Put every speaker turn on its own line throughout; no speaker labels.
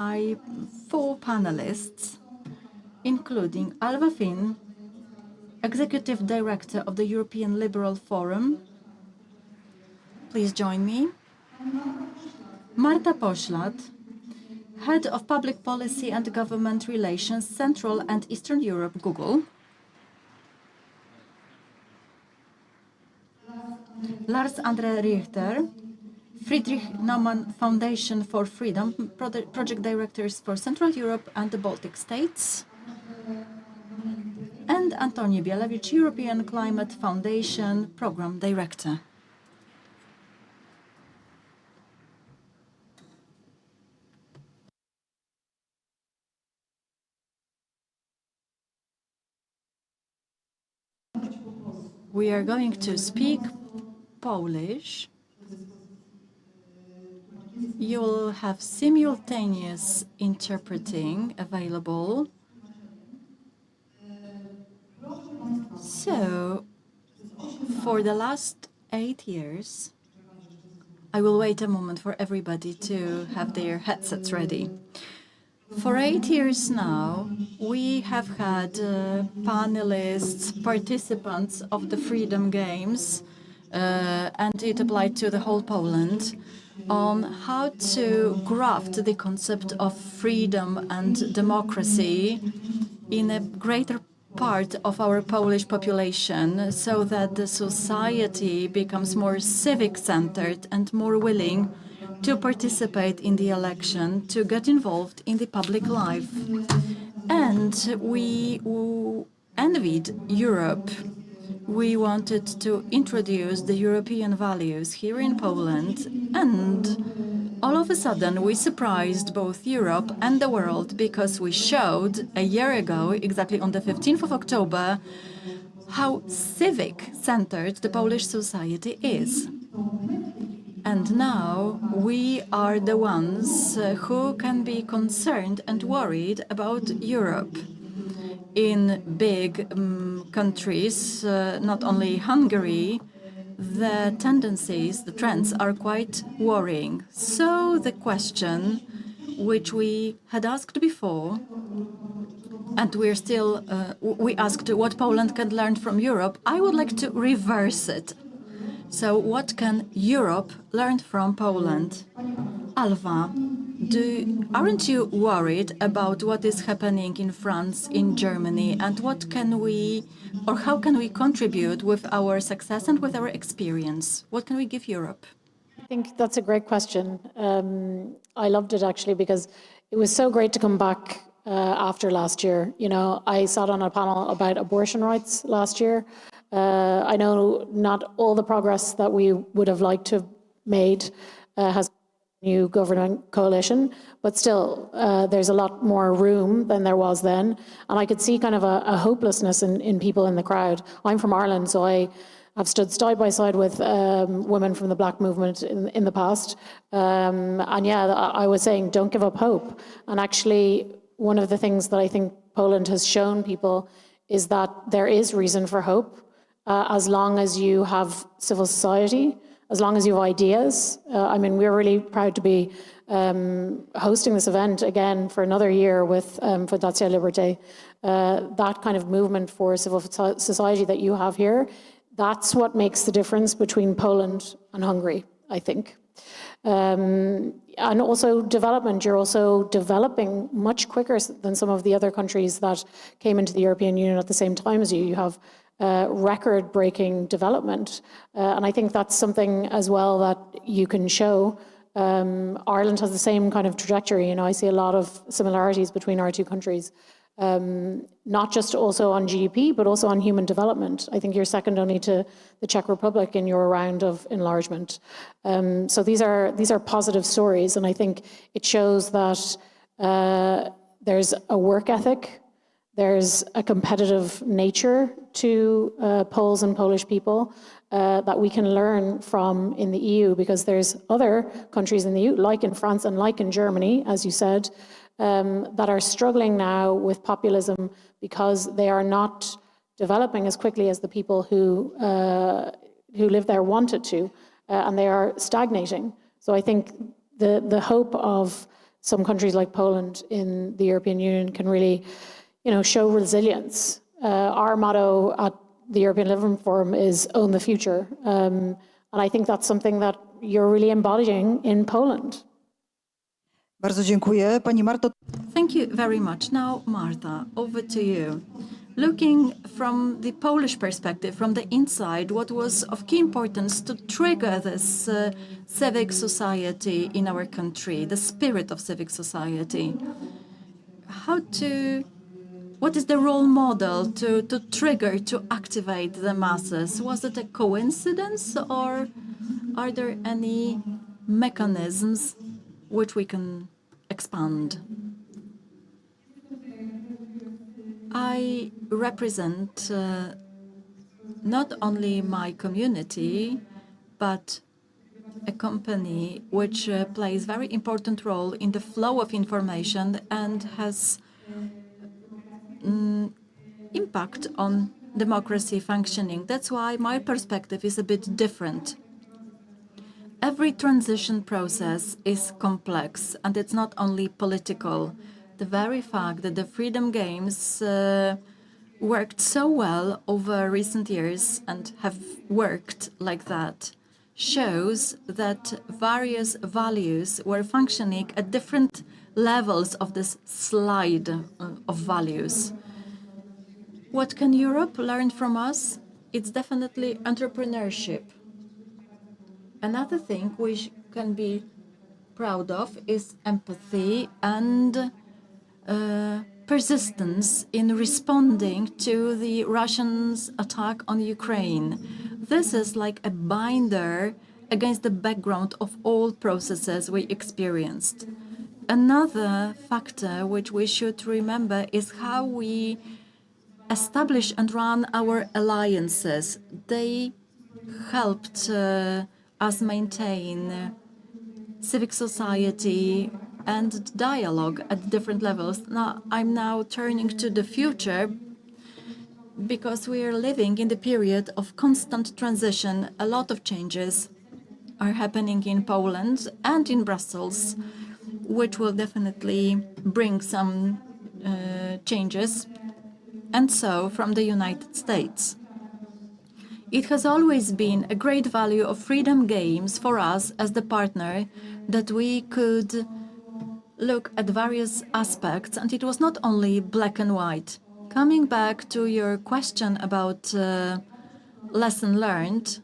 4 panelists, including Alva, Executive Director of the European Liberal Forum. Please join me. Marta Poślad, Head of Public Policy and Government Relations, Central and Eastern Europe, Google. Lars-André Richter, Friedrich Naumann Foundation for Freedom, Project Directors for Central Europe and the Baltic States. And Antoni Bielewicz, European Climate Foundation Program Director. We are going to speak Polish. You'll have simultaneous interpreting available. So, for the last 8 years, I will wait a moment for everybody to have their headsets ready. For 8 years now, we have had panelists, participants of the Freedom Games, and it applied to the whole Poland, on how to graft the concept of freedom and democracy in a greater part of our Polish population, so that the society becomes more civic-centered and more willing to participate in the election, to get involved in the public life. And we envied Europe. We wanted to introduce the European values here in Poland, and all of a sudden we surprised both Europe and the world, because we showed a year ago, exactly on the 15th of October, how civic-centered the Polish society is. And now we are the ones who can be concerned and worried about Europe. In big countries, not only Hungary, the tendencies, the trends are quite worrying. So the question which we had asked before, and we're still, we asked what Poland can learn from Europe, I would like to reverse it. So what can Europe learn from Poland? Alva, aren't you worried about what is happening in France, in Germany, and what can we, or how can we contribute with our success and with our experience? What can we give Europe?
I think that's a great question. I loved it actually, because it was so great to come back after last year. You know, I sat on a panel about abortion rights last year. I know not all the progress that we would have liked to have made has new government coalition, but still there's a lot more room than there was then. And I could see kind of a hopelessness in people in the crowd. I'm from Ireland, so I have stood side by side with women from the Black movement in the past. And yeah, I was saying, don't give up hope. And actually, one of the things that I think Poland has shown people is that there is reason for hope. As long as you have civil society, as long as you have ideas. I mean, we're really proud to be hosting this event again for another year with Fundacja Liberté. That kind of movement for civil society that you have here, that's what makes the difference between Poland and Hungary, I think. And also development, you're also developing much quicker than some of the other countries that came into the European Union at the same time as you. You have record-breaking development. And I think that's something as well that you can show. Ireland has the same kind of trajectory. You know, I see a lot of similarities between our two countries, not just also on GDP, but also on human development. I think you're second only to the Czech Republic in your round of enlargement. So these are positive stories, and I think it shows that there's a work ethic. There's a competitive nature to Poles and Polish people that we can learn from in the EU, because there's other countries in the EU, like in France and like in Germany, as you said, that are struggling now with populism because they are not developing as quickly as the people who live there wanted to, and they are stagnating. So I think the hope of some countries like Poland in the European Union can really, show resilience. Our motto at the European Living Forum is "Own the Future," and I think that's something that you're really embodying in Poland.
Bardzo dziękuję. Pani Marto.
Thank you very much. Now, Marta, over to you. Looking from the Polish perspective, from the inside, what was of key importance to trigger this civic society in our country, the spirit of civic society? What is the role model to trigger, to activate the masses? Was it a coincidence, or are there any mechanisms which we can expand? I represent not only my community, but a company which plays a very important role in the flow of information and has impact on democracy functioning. That's why my perspective is a bit different. Every transition process is complex, and it's not only political. The very fact that the Freedom Games worked so well over recent years and have worked like that shows that various values were functioning at different levels of this slide of values. What can Europe learn from us? It's definitely entrepreneurship. Another thing we can be proud of is empathy and persistence in responding to the Russians' attack on Ukraine. This is like a binder against the background of all processes we experienced. Another factor which we should remember is how we establish and run our alliances. They helped us maintain civic society and dialogue at different levels. Now, I'm now turning to the future because we are living in the period of constant transition. A lot of changes are happening in Poland and in Brussels, which will definitely bring some changes, and so from the United States. It has always been a great value of Freedom Games for us as the partner that we could look at various aspects, and it was not only black and white. Coming back to your question about lesson learned,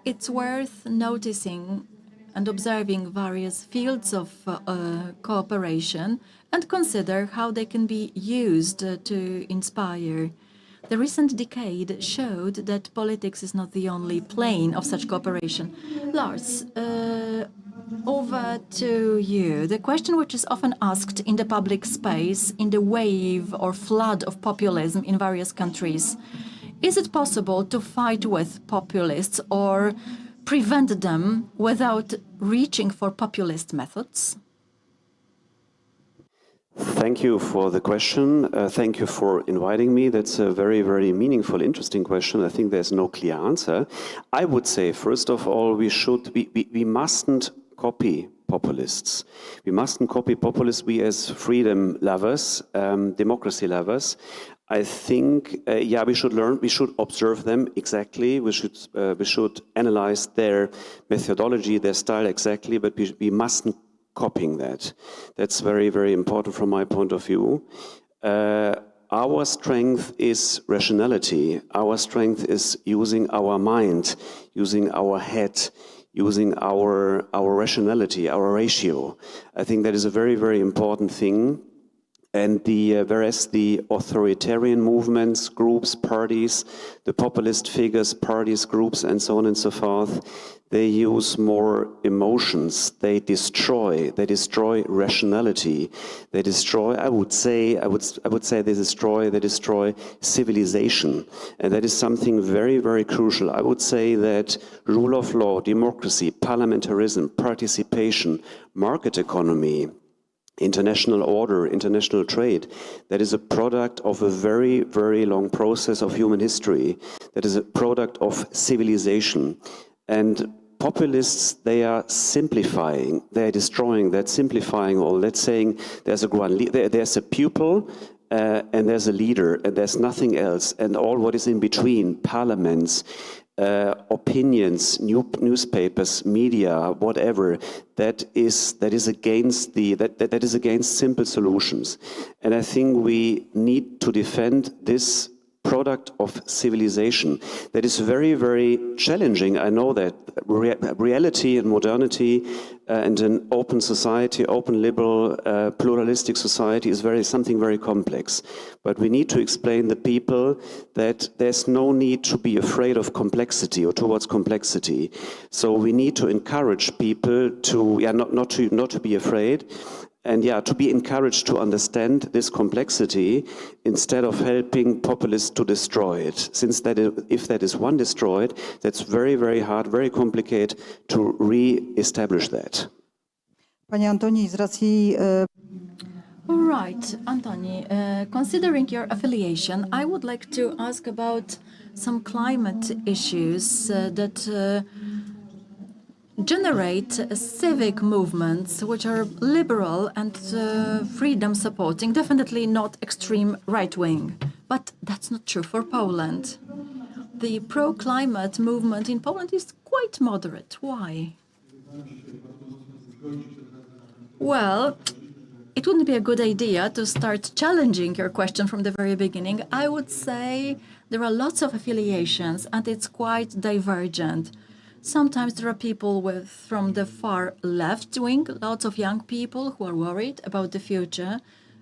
it's worth noticing and observing various fields of cooperation and consider how they can be used to inspire. The recent decade showed that politics is not the only plane of such cooperation. Lars, over to you. The question which is often asked in the public space, in the wave or flood of populism in various countries, is it possible to fight with populists or prevent them without reaching for populist methods?
Thank you for the question. Thank you for inviting me. That's a very, very meaningful, interesting question. I think there's no clear answer. I would say, first of all, we mustn't copy populists. We mustn't copy populists. We as freedom lovers, democracy lovers, I think, we should learn, we should observe them exactly, we should analyze their methodology, their style exactly, but we mustn't copying that. That's very, very important from my point of view. Our strength is rationality. Our strength is using our mind, using our head, using our rationality, our ratio. I think that is a very, very important thing. And whereas the authoritarian movements, groups, parties, the populist figures, parties, groups, and so on and so forth, they use more emotions. They destroy rationality. They destroy. I would say they destroy civilization, and that is something very, very crucial. I would say that rule of law, democracy, parliamentarism, participation, market economy, international order, international trade, that is a product of a very, very long process of human history. That is a product of civilization. And populists, they are simplifying, they're destroying, they're simplifying all. That's saying there's a pupil and there's a leader and there's nothing else. And all what is in between, parliaments, opinions, newspapers, media, whatever, that is against that is against simple solutions. And I think we need to defend this product of civilization that is very, very challenging. I know that reality and modernity and an open society, open, liberal, pluralistic society is something very complex. But we need to explain the people that there's no need to be afraid of complexity or towards complexity. So we need to encourage people to not to be afraid. And to be encouraged to understand this complexity instead of helping populists to destroy it. Since if that is one destroyed, that's very, very hard, very complicated to re-establish that.
Panie Antoni, z racji...
All right, Antoni, considering your affiliation, I would like to ask about some climate issues that generate civic movements which are liberal and freedom supporting, definitely not extreme right-wing. But that's not true for Poland. The pro-climate movement in Poland is quite moderate. Why? Well, it wouldn't be a good idea to start challenging your question from the very beginning. I would say there are lots of affiliations and it's quite divergent. Sometimes there are people from the far left wing, lots of young people who are worried about the future,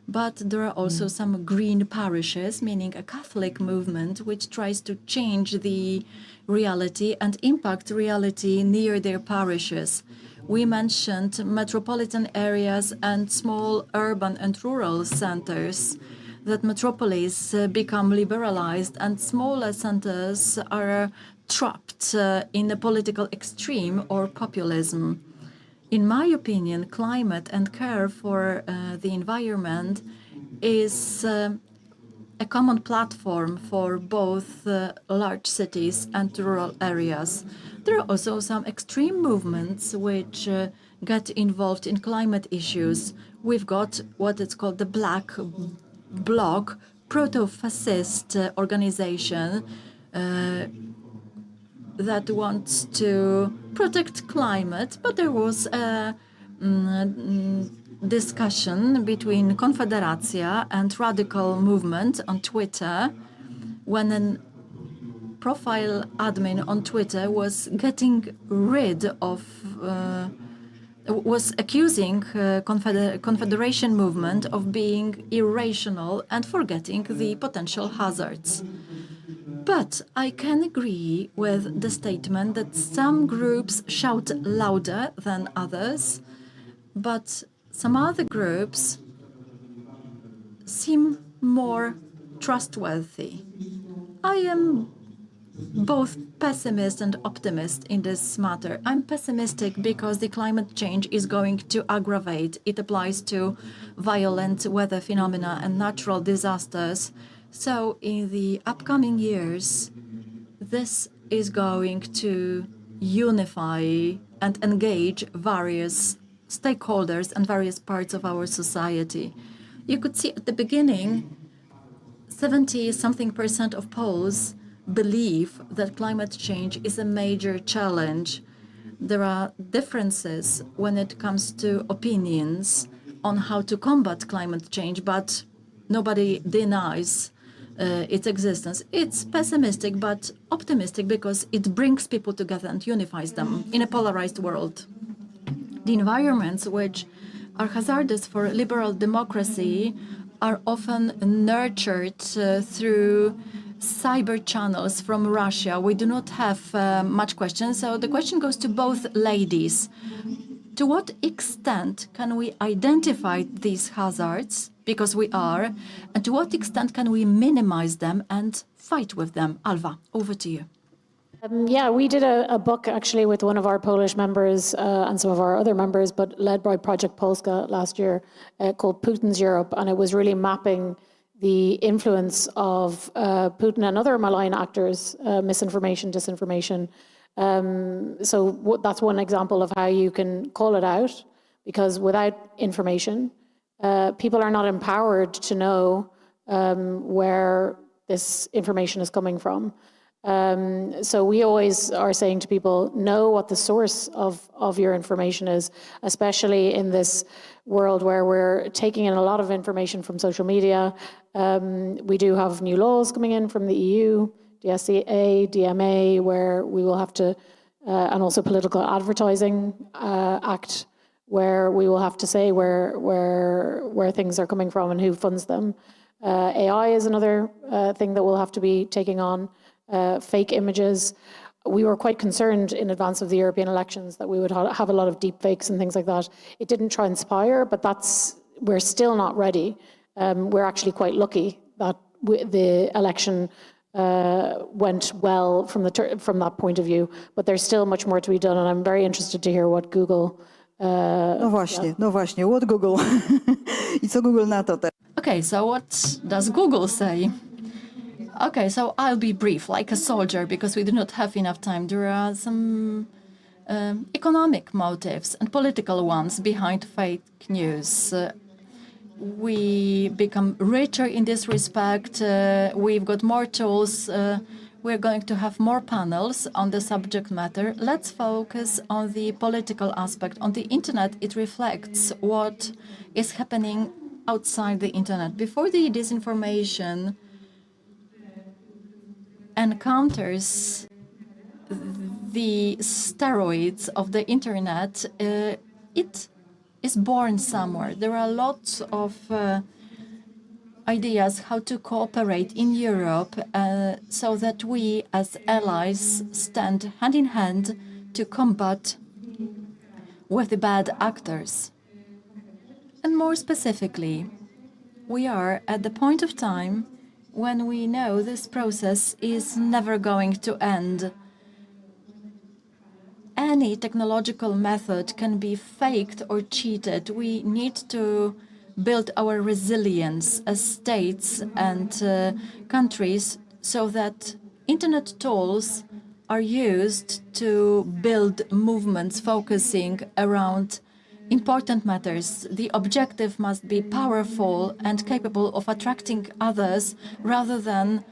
but there are also some green parishes, meaning a Catholic movement which tries to change the reality and impact reality near their parishes. We mentioned metropolitan areas and small urban and rural centers, that metropolis become liberalized and smaller centers are trapped in a political extreme or populism. In my opinion, climate and care for the environment is a common platform for both large cities and rural areas. There are also some extreme movements which get involved in climate issues. We've got what is called the Black Bloc, proto-fascist organization that wants to protect climate, but there was a discussion between Konfederacja and Radical Movement on Twitter when a profile admin on Twitter was getting rid of, was accusing Confederation movement of being irrational and forgetting the potential hazards. But I can agree with the statement that some groups shout louder than others, but some other groups seem more trustworthy. I am both pessimist and optimist in this matter. I'm pessimistic because the climate change is going to aggravate. It applies to violent weather phenomena and natural disasters. So in the upcoming years, this is going to unify and engage various stakeholders and various parts of our society. You could see at the beginning, 70-something% of Poles believe that climate change is a major challenge. There are differences when it comes to opinions on how to combat climate change, but nobody denies its existence. It's pessimistic but optimistic because it brings people together and unifies them in a polarized world. The environments which are hazardous for liberal democracy are often nurtured through cyber channels from Russia. We do not have much questions, so the question goes to both ladies. To what extent can we identify these hazards, because we are, and to what extent can we minimize them and fight with them? Alva, over to you.
Yeah, we did a book actually with one of our Polish members and some of our other members, but led by Project Polska last year, called Putin's Europe, and it was really mapping the influence of Putin and other malign actors, misinformation, disinformation, That's one example of how you can call it out, because without information, people are not empowered to know where this information is coming from. So we always are saying to people, know what the source of your information is, especially in this world where we're taking in a lot of information from social media. We do have new laws coming in from the EU, DSA, DMA, where we will have to, and also Political Advertising Act, where we will have to say where things are coming from and who funds them. AI is another thing that we'll have to be taking on. Fake images. We were quite concerned in advance of the European elections that we would have a lot of deep fakes and things like that. It didn't transpire, but we're still not ready. We're actually quite lucky that the election went well from that point of view, but there's still much more to be done, and I'm very interested to hear what Google...
No właśnie, what Google? I co Google na to teraz?
Okay, so what does Google say? Okay, so I'll be brief, like a soldier, because we do not have enough time. There are some economic motives and political ones behind fake news. We become richer in this respect. We've got more tools. We're going to have more panels on the subject matter. Let's focus on the political aspect. On the internet, it reflects what is happening outside the internet. Before the disinformation encounters the steroids of the internet, it is born somewhere. There are lots of ideas how to cooperate in Europe so that we as allies stand hand in hand to combat with the bad actors. And more specifically, we are at the point of time when we know this process is never going to end. Any technological method can be faked or cheated. We need to build our resilience as states and countries so that internet tools are used to build movements focusing around important matters. The objective must be powerful and capable of attracting others rather than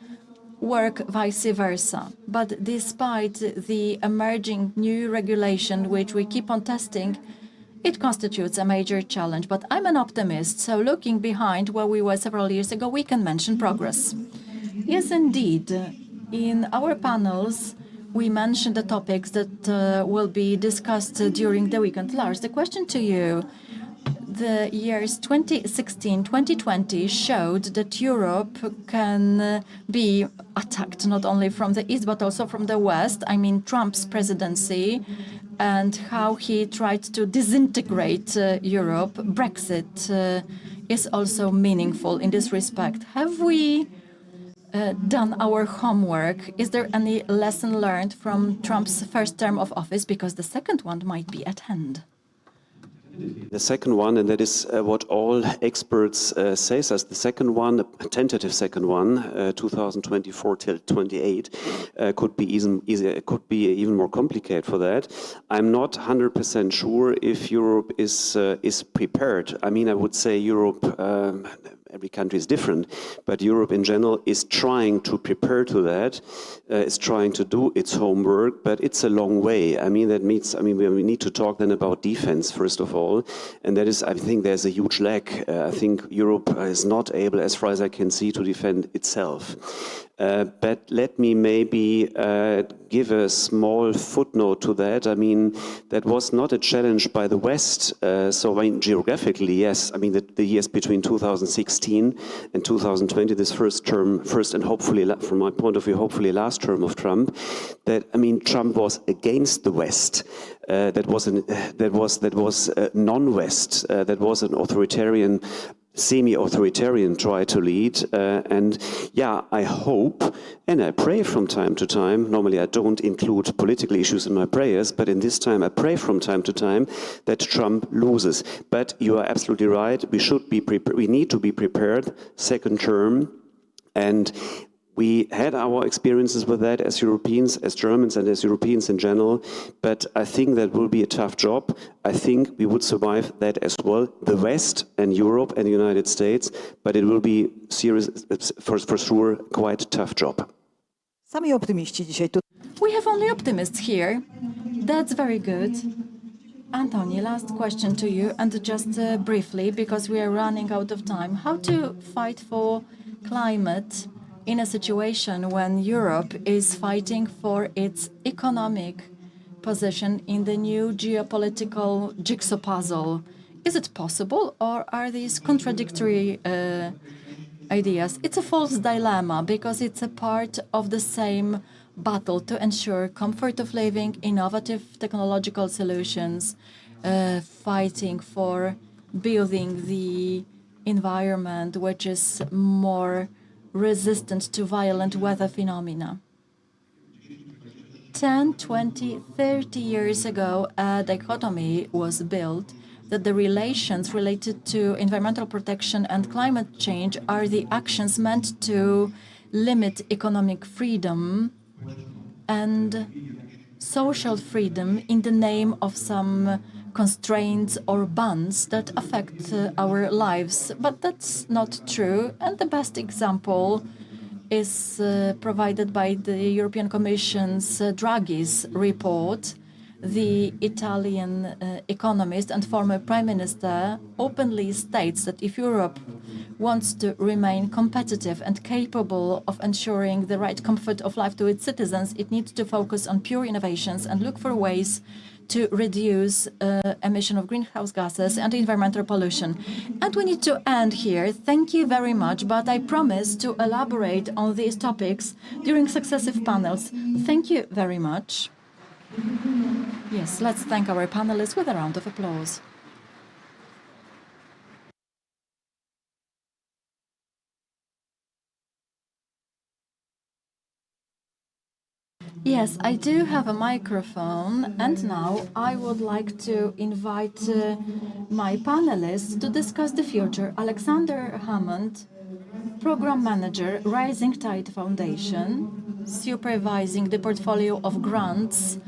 work vice versa. But despite the emerging new regulation, which we keep on testing, it constitutes a major challenge. But I'm an optimist, so looking behind where we were several years ago, we can mention progress. Yes, indeed. In our panels, we mentioned the topics that will be discussed during the weekend. Lars, the question to you. The years 2016, 2020 showed that Europe can be attacked not only from the east but also from the west. I mean, Trump's presidency and how he tried to disintegrate Europe. Brexit is also meaningful in this respect. Have we done our homework? Is there any lesson learned from Trump's first term of office? Because the second one might be at hand.
The second one, and that is what all experts say, as the second one, a tentative second one, 2024 till 28, could be even more complicated for that. I'm not 100% sure if Europe is prepared. I mean, I would say Europe. Every country is different, but Europe in general is trying to prepare to that, is trying to do its homework, but it's a long way. I mean, that means, we need to talk then about defense, first of all, and that is, I think there's a huge lack. I think Europe is not able, as far as I can see, to defend itself. But let me maybe give a small footnote to that. I mean, that was not a challenge by the West. So I mean, geographically, yes. I mean, the years between 2016 and 2020, this first and hopefully, from my point of view, hopefully last term of Trump, that, I mean, Trump was against the West. That was non-West. That was an authoritarian, semi-authoritarian try to lead, and yeah, I hope and I pray from time to time. Normally I don't include political issues in my prayers, but in this time I pray from time to time that Trump loses. But you are absolutely right, we should be prepared. We need to be prepared, second term, and We had our experiences with that as Europeans, as Germans, and as Europeans in general, but I think that will be a tough job. I think we would survive that as well, the West and Europe and the United States, but it will be serious, for sure, quite a tough job.
Sami optymiści dzisiaj tu.
We have only optimists here. That's very good. Antoni, last question to you, and just briefly, because we are running out of time. How to fight for climate in a situation when Europe is fighting for its economic position in the new geopolitical jigsaw puzzle? Is it possible, or are these contradictory ideas? It's a false dilemma, because it's a part of the same battle to ensure comfort of living, innovative technological solutions, fighting for building the environment which is more resistant to violent weather phenomena. 10, 20, 30 years ago, a dichotomy was built that the relations related to environmental protection and climate change are the actions meant to limit economic freedom and social freedom in the name of some constraints or bans that affect our lives. But that's not true. And the best example is provided by the European Commission's Draghi's report. The Italian economist and former prime minister openly states that if Europe wants to remain competitive and capable of ensuring the right comfort of life to its citizens, it needs to focus on pure innovations and look for ways to reduce emission of greenhouse gases and environmental pollution. And we need to end here. Thank you very much, but I promise to elaborate on these topics during successive panels. Thank you very much. Yes, let's thank our panelists with a round of applause. Yes, I do have a microphone, and now I would like to invite my panelists to discuss the future. Alexander Hammond, Program Manager, Rising Tide Foundation, supervising the portfolio of grants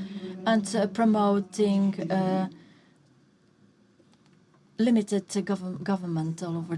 and promoting limited government all over the